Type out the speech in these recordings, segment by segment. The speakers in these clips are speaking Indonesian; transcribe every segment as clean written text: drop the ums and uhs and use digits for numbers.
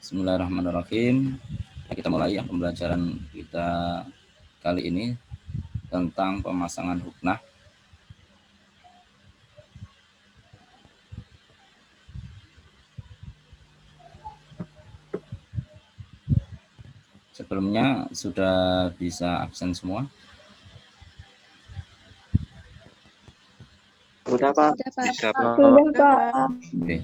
Bismillahirrahmanirrahim. Kita mulai ya pembelajaran kita kali ini tentang pemasangan huknah. Sebelumnya sudah bisa absen semua? Sudah Pak. Sudah Pak. Oke.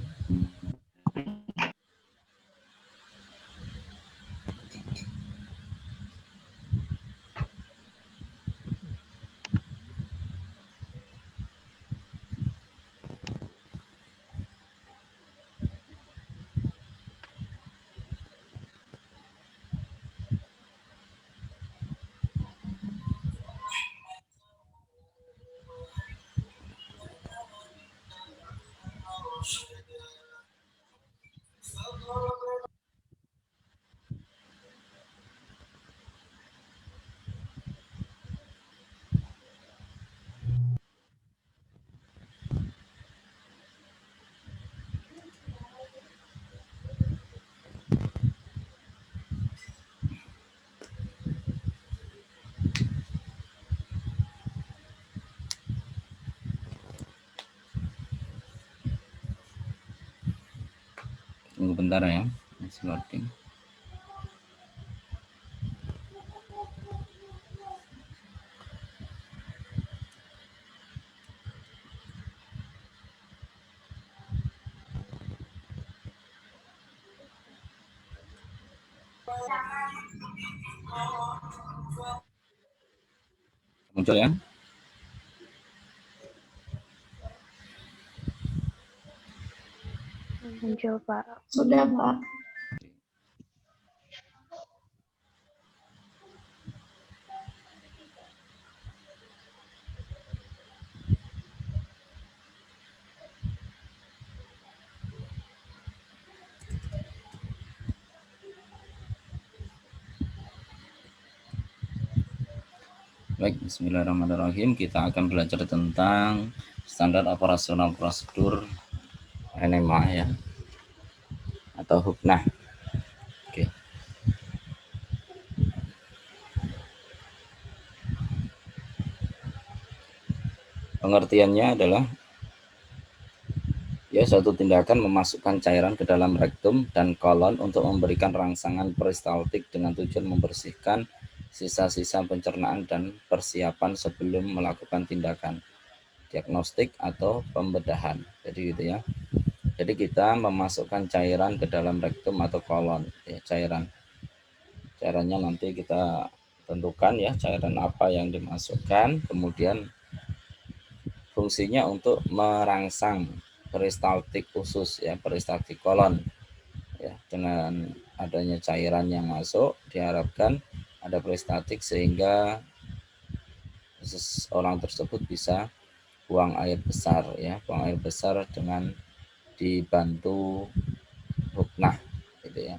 Tunggu bentar ya, masih loading. Muncul ya? Muncul Pak. Sudah Pak. Baik, bismillahirrahmanirrahim. Kita akan belajar tentang standar operasional prosedur NMA ya, atau huknah. Oke. Pengertiannya adalah ya suatu tindakan memasukkan cairan ke dalam rektum dan kolon untuk memberikan rangsangan peristaltik dengan tujuan membersihkan sisa-sisa pencernaan dan persiapan sebelum melakukan tindakan diagnostik atau pembedahan. Jadi gitu ya. Jadi kita memasukkan cairan ke dalam rektum atau kolon ya, cairannya nanti kita tentukan ya, cairan apa yang dimasukkan, kemudian fungsinya untuk merangsang peristaltik usus ya, peristaltik kolon ya. Dengan adanya cairan yang masuk diharapkan ada peristaltik sehingga orang tersebut bisa buang air besar ya, buang air besar dengan dibantu huknah gitu ya.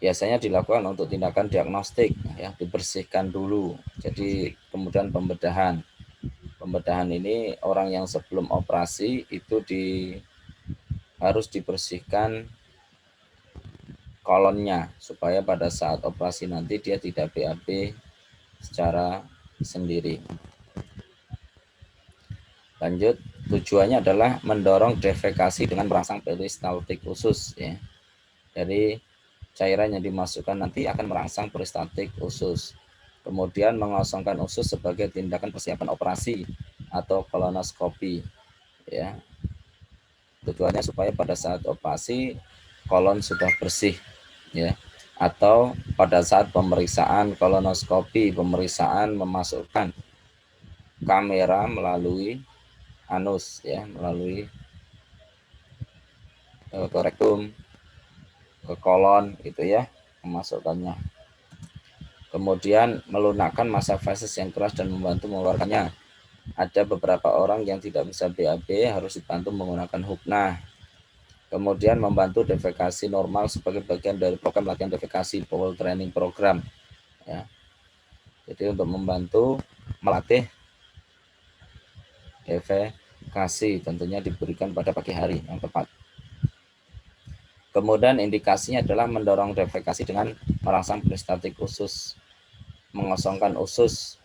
Biasanya dilakukan untuk tindakan diagnostik ya, dibersihkan dulu. Jadi kemudian pembedahan. Pembedahan ini orang yang sebelum operasi itu harus dibersihkan kolonnya supaya pada saat operasi nanti dia tidak BAB secara sendiri. Lanjut, tujuannya adalah mendorong defekasi dengan merangsang peristaltik usus ya. Jadi cairan yang dimasukkan nanti akan merangsang peristaltik usus. Kemudian mengosongkan usus sebagai tindakan persiapan operasi atau kolonoskopi ya. Tujuannya supaya pada saat operasi kolon sudah bersih ya. Atau pada saat pemeriksaan kolonoskopi, pemeriksaan memasukkan kamera melalui anus ya, melalui ke rektum, ke kolon gitu ya, memasukkannya. Kemudian melunakkan masa feses yang keras dan membantu mengeluarkannya. Ada beberapa orang yang tidak bisa BAB harus dibantu menggunakan huknah. Kemudian membantu defekasi normal sebagai bagian dari program latihan defekasi bowel training program ya. Jadi untuk membantu melatih defekasi tentunya diberikan pada pagi hari yang tepat. Kemudian indikasinya adalah mendorong defekasi dengan merangsang peristaltik usus, mengosongkan usus,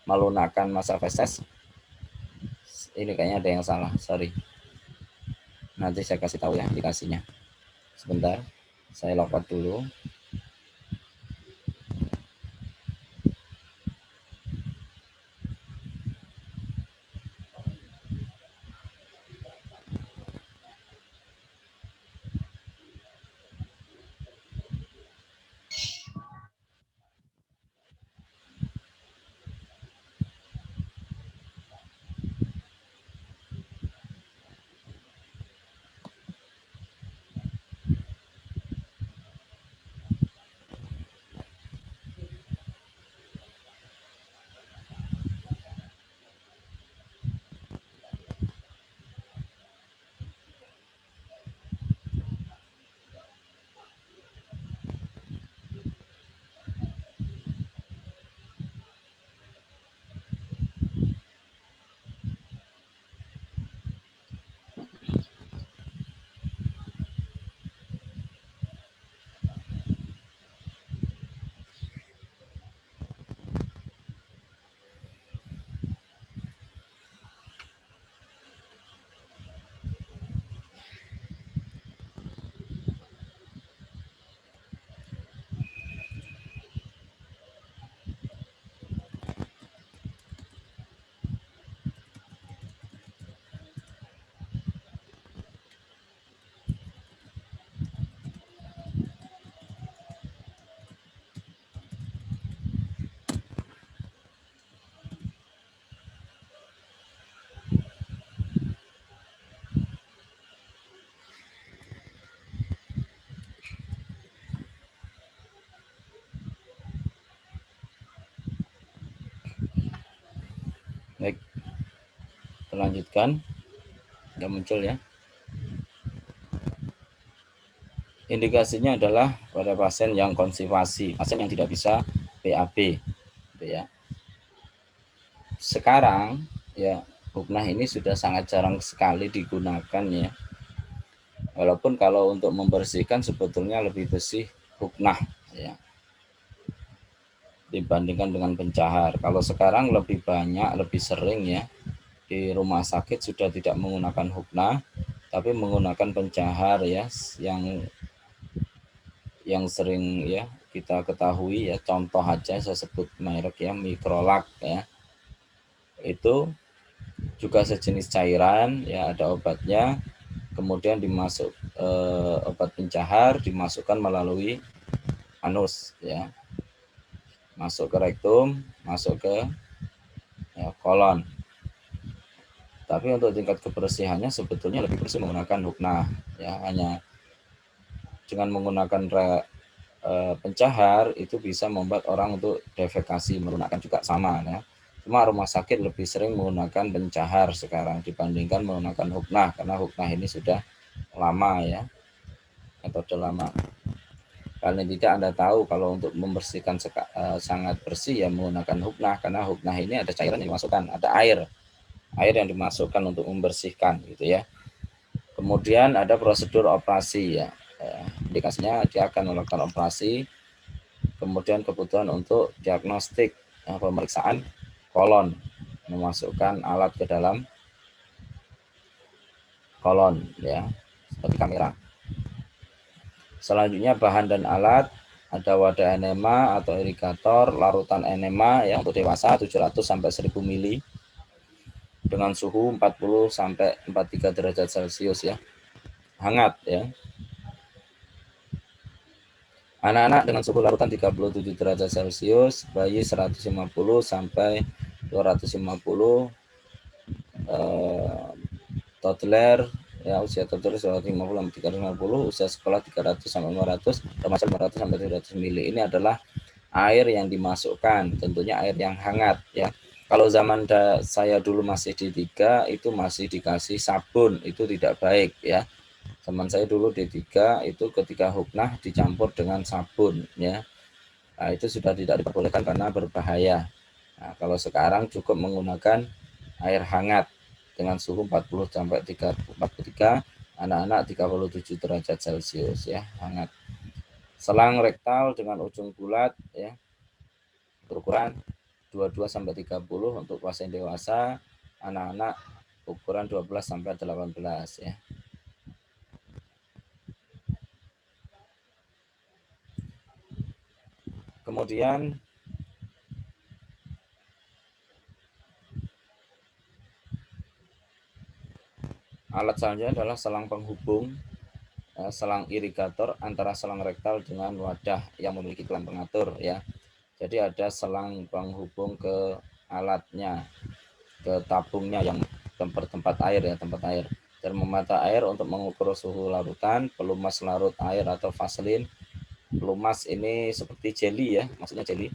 melunakkan masa feses. Ini kayaknya ada yang salah, sorry. Nanti saya kasih tahu ya indikasinya. Sebentar, saya login dulu. Baik, lanjutkan. Sudah muncul ya. Indikasinya adalah pada pasien yang konstipasi, pasien yang tidak bisa BAB, gitu ya. Sekarang ya huknah ini sudah sangat jarang sekali digunakan ya. Walaupun kalau untuk membersihkan sebetulnya lebih bersih huknah ya dibandingkan dengan pencahar. Kalau sekarang lebih banyak, lebih sering ya di rumah sakit sudah tidak menggunakan huknah, tapi menggunakan pencahar ya, yang sering ya kita ketahui ya, contoh aja saya sebut merek ya, Microlac ya, itu juga sejenis cairan ya, ada obatnya, kemudian dimasuk obat pencahar dimasukkan melalui anus ya, masuk ke rektum, masuk ke ya, kolon. Tapi untuk tingkat kebersihannya sebetulnya lebih bersih menggunakan huknah ya, hanya dengan menggunakan pencahar itu bisa membuat orang untuk defekasi, melunakan juga sama ya. Cuma rumah sakit lebih sering menggunakan pencahar sekarang dibandingkan menggunakan huknah, karena huknah ini sudah lama ya, metode lama. Paling tidak Anda tahu kalau untuk membersihkan sangat bersih ya menggunakan huknah, karena huknah ini ada cairan yang dimasukkan, ada air yang dimasukkan untuk membersihkan gitu ya. Kemudian ada prosedur operasi ya, indikasinya dia akan melakukan operasi. Kemudian kebutuhan untuk diagnostik pemeriksaan kolon, memasukkan alat ke dalam kolon ya, seperti kamera. Selanjutnya bahan dan alat, ada wadah enema atau irigator, larutan enema yang untuk dewasa 700 sampai 1000 mili dengan suhu 40 sampai 43 derajat Celcius ya, hangat ya. Anak-anak dengan suhu larutan 37 derajat Celcius, bayi 150 sampai 250, toddler ya, usia toddler 150 sampai 350, usia sekolah 300 sampai 500, remaja 500 sampai 700 mili. Ini adalah air yang dimasukkan, tentunya air yang hangat ya. Kalau zaman saya dulu masih D3 itu masih dikasih sabun, itu tidak baik ya. Zaman saya dulu D3 itu ketika huknah dicampur dengan sabun ya. Nah, itu sudah tidak diperbolehkan karena berbahaya. Nah, kalau sekarang cukup menggunakan air hangat dengan suhu 40 sampai 43 Anak-anak 37 derajat Celcius ya, hangat. Selang rektal dengan ujung bulat ya, berukuran 22 sampai 30 untuk pasien dewasa, anak-anak ukuran 12 sampai 18 ya. Kemudian alat selanjutnya adalah selang penghubung, selang irigator antara selang rektal dengan wadah yang memiliki kelam pengatur ya. Jadi ada selang penghubung ke alatnya, ke tabungnya yang tempat air ya, tempat air. Termometer air untuk mengukur suhu larutan, pelumas larut air atau vaselin. Pelumas ini seperti jelly ya, maksudnya jelly.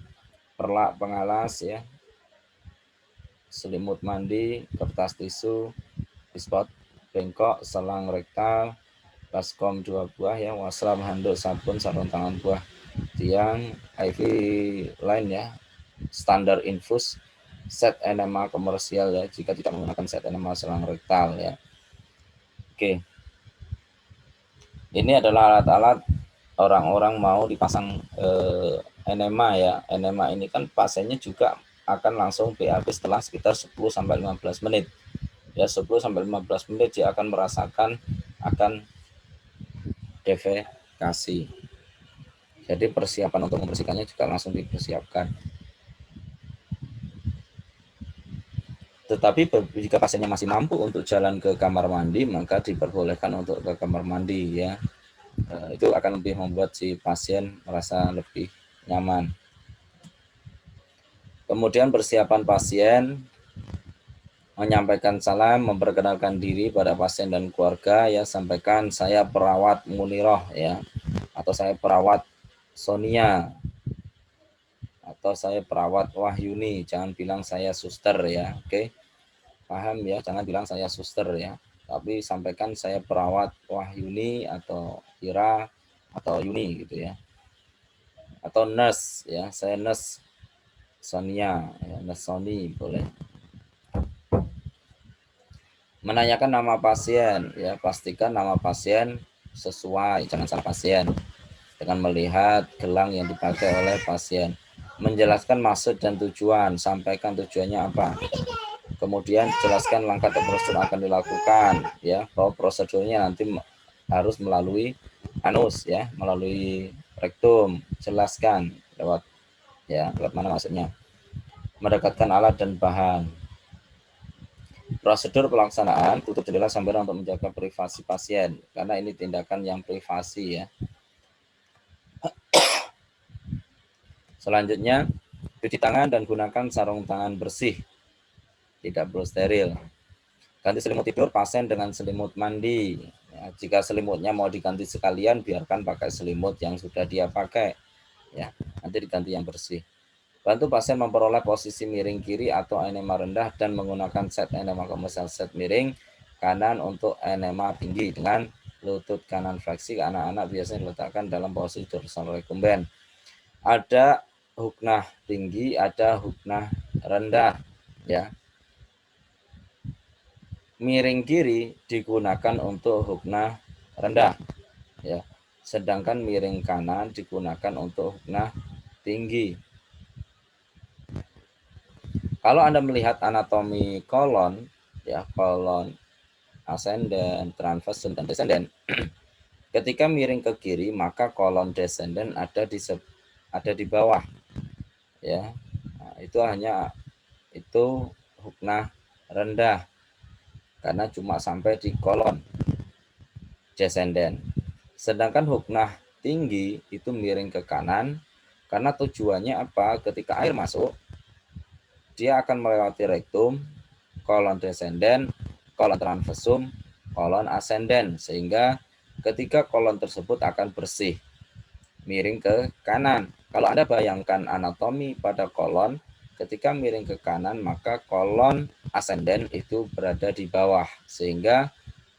Perlak pengalas ya, selimut mandi, kertas tisu, spot bengkok, selang rektal, baskom 2 buah ya, wasram, handuk, sabun, sarung tangan buah, tiang, IV line ya, standar infus, set enema komersial ya, jika tidak menggunakan set enema selang rektal ya. Oke, ini adalah alat-alat orang-orang mau dipasang enema ya. Enema ini kan pasiennya juga akan langsung BAB setelah sekitar 10 sampai 15 menit. Ya 10 sampai 15 menit dia akan merasakan akan defekasi. Jadi persiapan untuk membersihkannya juga langsung dipersiapkan. Tetapi jika pasiennya masih mampu untuk jalan ke kamar mandi, maka diperbolehkan untuk ke kamar mandi ya. Itu akan lebih membuat si pasien merasa lebih nyaman. Kemudian persiapan pasien, menyampaikan salam, memperkenalkan diri pada pasien dan keluarga ya, sampaikan saya perawat Muniroh ya, atau saya perawat Sonia, atau saya perawat Wahyuni, jangan bilang saya suster ya, oke? Paham ya, jangan bilang saya suster ya, tapi sampaikan saya perawat Wahyuni atau Ira atau Yuni gitu ya, atau nurse ya, saya nurse Sonia ya, nurse Sony boleh. Menanyakan nama pasien ya, pastikan nama pasien sesuai, jangan salah pasien dengan melihat gelang yang dipakai oleh pasien. Menjelaskan maksud dan tujuan, sampaikan tujuannya apa, kemudian jelaskan langkah dan prosedur akan dilakukan ya, bahwa prosedurnya nanti harus melalui anus ya, melalui rektum, jelaskan lewat ya, lewat mana maksudnya. Mendekatkan alat dan bahan. Prosedur pelaksanaan, tutup jendela sambil untuk menjaga privasi pasien, karena ini tindakan yang privasi ya. Selanjutnya, cuci tangan dan gunakan sarung tangan bersih, tidak perlu steril. Ganti selimut tidur pasien dengan selimut mandi. Ya, jika selimutnya mau diganti sekalian, biarkan pakai selimut yang sudah dia pakai. Ya, nanti diganti yang bersih. Bantu pasien memperoleh posisi miring kiri atau enema rendah dan menggunakan set enema komersial set miring kanan untuk enema tinggi dengan lutut kanan fleksi. Anak-anak biasanya diletakkan dalam posisi dorsal recumbent. Ada huknah tinggi, ada huknah rendah ya. Miring kiri digunakan untuk huknah rendah ya. Sedangkan miring kanan digunakan untuk huknah tinggi. Kalau Anda melihat anatomi kolon ya, kolon ascendant, transversen dan descendant, ketika miring ke kiri maka kolon descendant ada di bawah ya. Nah, itu huknah rendah karena cuma sampai di kolon descendant. Sedangkan huknah tinggi itu miring ke kanan karena tujuannya apa? Ketika air masuk dia akan melewati rektum, kolon descendant, kolon transversum, kolon ascendant, sehingga ketika kolon tersebut akan bersih, miring ke kanan. Kalau Anda bayangkan anatomi pada kolon, ketika miring ke kanan, maka kolon ascendant itu berada di bawah, sehingga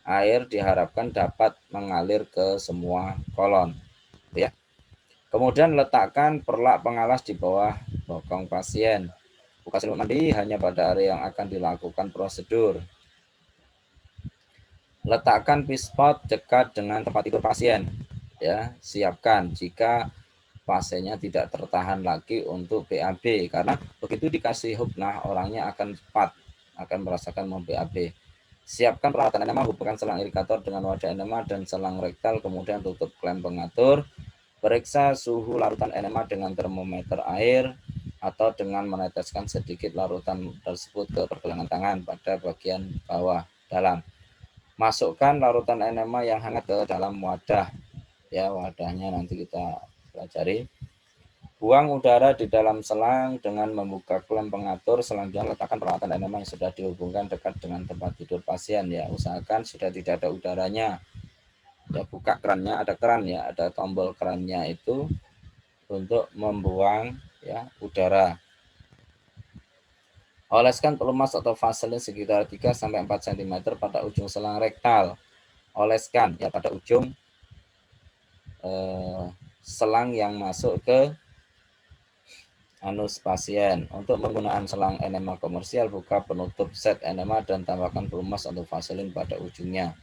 air diharapkan dapat mengalir ke semua kolon. Ya. Kemudian letakkan perlak pengalas di bawah bokong pasien. Buka selimut mandi hanya pada area yang akan dilakukan prosedur. Letakkan pispot dekat dengan tempat tidur pasien. Ya, siapkan jika pasiennya tidak tertahan lagi untuk BAB, karena begitu dikasih hupnah orangnya akan cepat akan merasakan mau BAB. Siapkan peralatan enema, hubungkan selang irrigator dengan wadah enema dan selang rektal, kemudian tutup klem pengatur. Periksa suhu larutan enema dengan termometer air atau dengan meneteskan sedikit larutan tersebut ke pergelangan tangan pada bagian bawah dalam. Masukkan larutan enema yang hangat ke dalam wadah. Ya, wadahnya nanti kita pelajari. Buang udara di dalam selang dengan membuka klem pengatur. Selanjutnya letakkan peralatan enema yang sudah dihubungkan dekat dengan tempat tidur pasien. Ya, usahakan sudah tidak ada udaranya. Ya, buka kerannya, ada keran ya, ada tombol kerannya itu untuk membuang ya udara. Oleskan pelumas atau vaselin sekitar 3 sampai 4 cm pada ujung selang rektal. Oleskan ya pada ujung selang yang masuk ke anus pasien. Untuk penggunaan selang enema komersial, buka penutup set enema dan tambahkan pelumas atau vaselin pada ujungnya.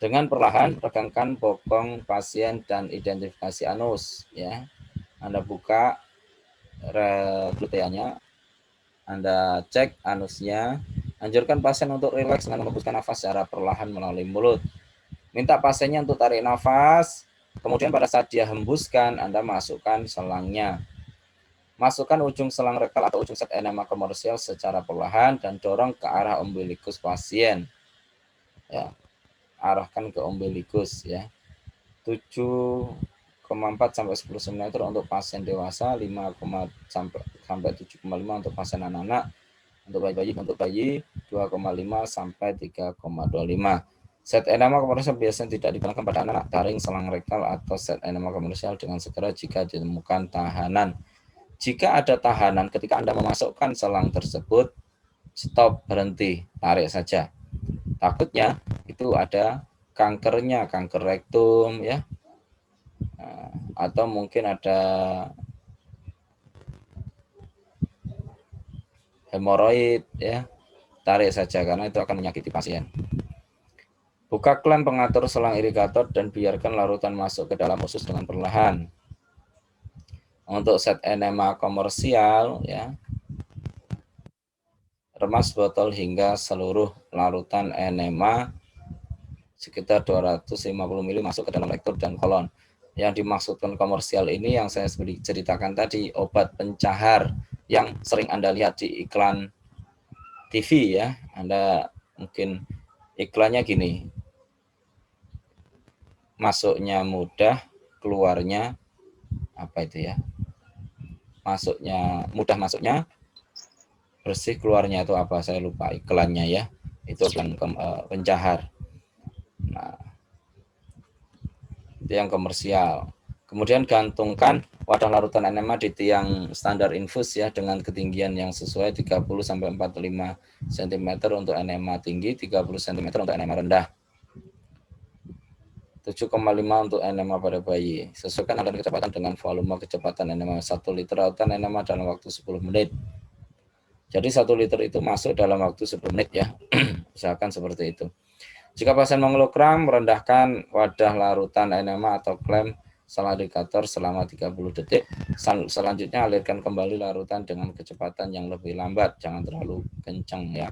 Dengan perlahan regangkan bokong pasien dan identifikasi anus. Ya, Anda buka gluteanya, Anda cek anusnya. Anjurkan pasien untuk rileks dengan menghembuskan nafas secara perlahan melalui mulut. Minta pasiennya untuk tarik nafas, kemudian pada saat dia hembuskan, Anda masukkan selangnya. Masukkan ujung selang rektal atau ujung set enema komersial secara perlahan dan dorong ke arah umbilikus pasien. Ya, arahkan ke umbilikus ya. 7,4 sampai 10 cm untuk pasien dewasa, 5 sampai 7,5 untuk pasien anak-anak, untuk bayi 2,5 sampai 3,25. Set enema komersial biasanya tidak digunakan pada anak-anak. Taring selang rektal atau set enema komersial dengan segera jika ditemukan tahanan. Jika ada tahanan ketika Anda memasukkan selang tersebut, stop, berhenti, tarik saja. Takutnya itu ada kankernya, kanker rektum ya, atau mungkin ada hemoroid ya. Tarik saja karena itu akan menyakiti pasien. Buka klem pengatur selang irrigator dan biarkan larutan masuk ke dalam usus dengan perlahan. Untuk set enema komersial ya, remas botol hingga seluruh larutan enema sekitar 250 ml masuk ke dalam rektum dan kolon. Yang dimaksudkan komersial ini yang saya ceritakan tadi, obat pencahar yang sering Anda lihat di iklan TV ya. Anda mungkin iklannya gini, masuknya mudah, keluarnya apa itu ya? Mudah masuknya, bersih keluarnya itu apa? Saya lupa iklannya ya. Itu iklan pencahar. Nah, itu yang komersial. Kemudian gantungkan wadah larutan enema di tiang standar infus ya dengan ketinggian yang sesuai 30 sampai 45 cm untuk enema tinggi, 30 cm untuk enema rendah. 7,5 untuk enema pada bayi. Sesuaikan aliran kecepatan dengan volume kecepatan enema. 1 liter lautan enema dalam waktu 10 menit. Jadi 1 liter itu masuk dalam waktu 10 menit ya. Usahakan seperti itu. Jika pasien mengeluh kram, rendahkan wadah larutan enema atau klem selang irrigator selama 30 detik. Selanjutnya alirkan kembali larutan dengan kecepatan yang lebih lambat. Jangan terlalu kencang ya.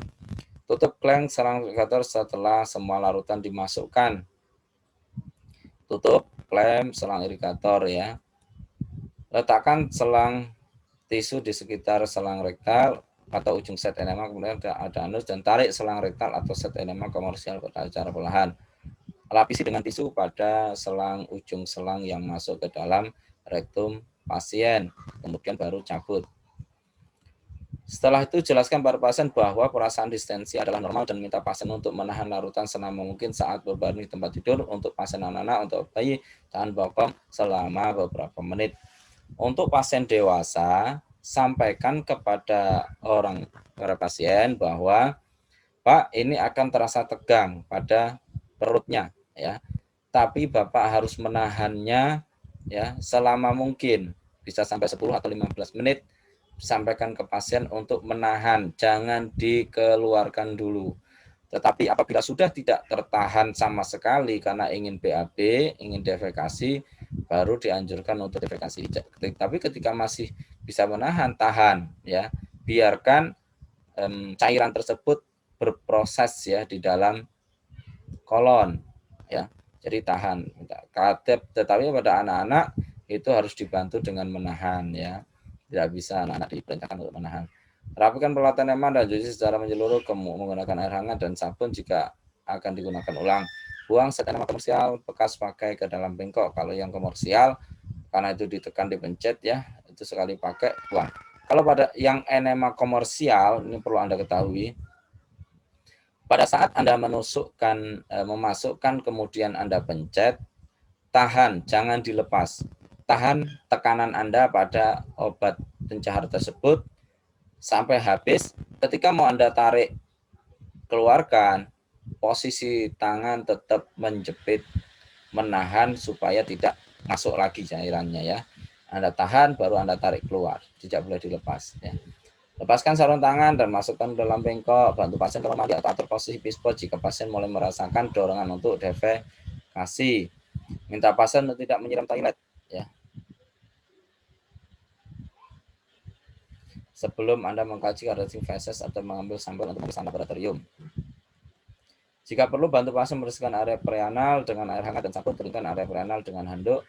Tutup klem selang irrigator setelah semua larutan dimasukkan. Tutup klem selang irrigator ya. Letakkan selang tisu di sekitar selang rektal atau ujung set enema, kemudian ada anus dan tarik selang rektal atau set enema komersial pada cara perlahan. Lapisi dengan tisu pada selang ujung selang yang masuk ke dalam rektum pasien, kemudian baru cabut. Setelah itu jelaskan pada pasien bahwa perasaan distensi adalah normal dan minta pasien untuk menahan larutan selama mungkin saat berbaring di tempat tidur. Untuk pasien anak-anak, untuk bayi, tahan bokong selama beberapa menit. Untuk pasien dewasa, sampaikan kepada para pasien bahwa Pak, ini akan terasa tegang pada perutnya ya. Tapi Bapak harus menahannya ya selama mungkin, bisa sampai 10 atau 15 menit. Sampaikan ke pasien untuk menahan, jangan dikeluarkan dulu. Tetapi apabila sudah tidak tertahan sama sekali karena ingin BAB, ingin defekasi, baru dianjurkan untuk defekasi. Tapi ketika masih bisa menahan, tahan ya, biarkan cairan tersebut berproses ya di dalam kolon ya. Jadi tahan. Tetapi pada anak-anak itu harus dibantu dengan menahan ya. Tidak bisa anak-anak diperintahkan untuk menahan. Rapikan peralatan eman dan cuci secara menyeluruh menggunakan air hangat dan sabun jika akan digunakan ulang. Buang set enema komersial bekas pakai ke dalam bengkok. Kalau yang komersial, karena itu ditekan dipencet ya, itu sekali pakai buang. Kalau pada yang enema komersial, ini perlu Anda ketahui, pada saat Anda memasukkan kemudian Anda pencet, tahan, jangan dilepas. Tahan tekanan Anda pada obat pencahar tersebut sampai habis. Ketika mau Anda tarik, keluarkan, posisi tangan tetap menjepit, menahan supaya tidak masuk lagi cairannya ya. Anda tahan, baru Anda tarik keluar, tidak boleh dilepas ya. Lepaskan sarung tangan dan masukkan dalam bengkok. Bantu pasien kamar mandi atau atur posisi pispot jika pasien mulai merasakan dorongan untuk defekasi. Minta pasien untuk tidak menyiram toilet ya. Sebelum Anda mengkaji karakteristik feses atau mengambil sampel untuk pemeriksaan laboratorium. Jika perlu, bantu pasien membersihkan area perianal dengan air hangat dan sabun. Keringkan area perianal dengan handuk.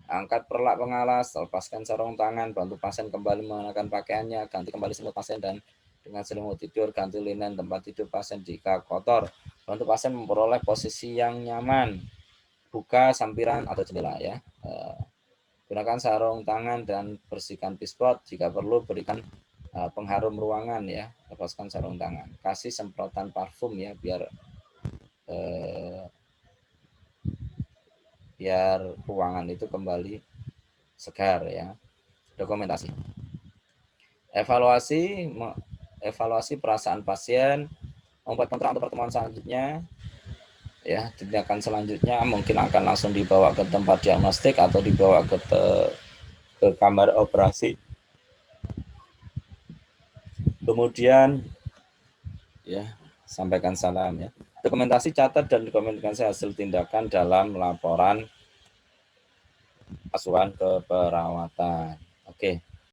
Angkat perlak pengalas, lepaskan sarung tangan, bantu pasien kembali mengenakan pakaiannya, ganti kembali selimut pasien dan dengan selimut tidur, ganti linen tempat tidur pasien jika kotor. Bantu pasien memperoleh posisi yang nyaman, buka sampiran atau jendela ya. Gunakan sarung tangan dan bersihkan pispot. Jika perlu, berikan pengharum ruangan ya. Lepaskan sarung tangan. Kasih semprotan parfum ya biar ruangan itu kembali segar ya. Dokumentasi. Evaluasi perasaan pasien, membuat kontrak untuk pertemuan selanjutnya. Ya, tindakan selanjutnya mungkin akan langsung dibawa ke tempat diagnostik atau dibawa ke kamar operasi. Kemudian ya, sampaikan salam ya. Dokumentasi catat dan dokumentasi hasil tindakan dalam laporan asuhan keperawatan. Oke.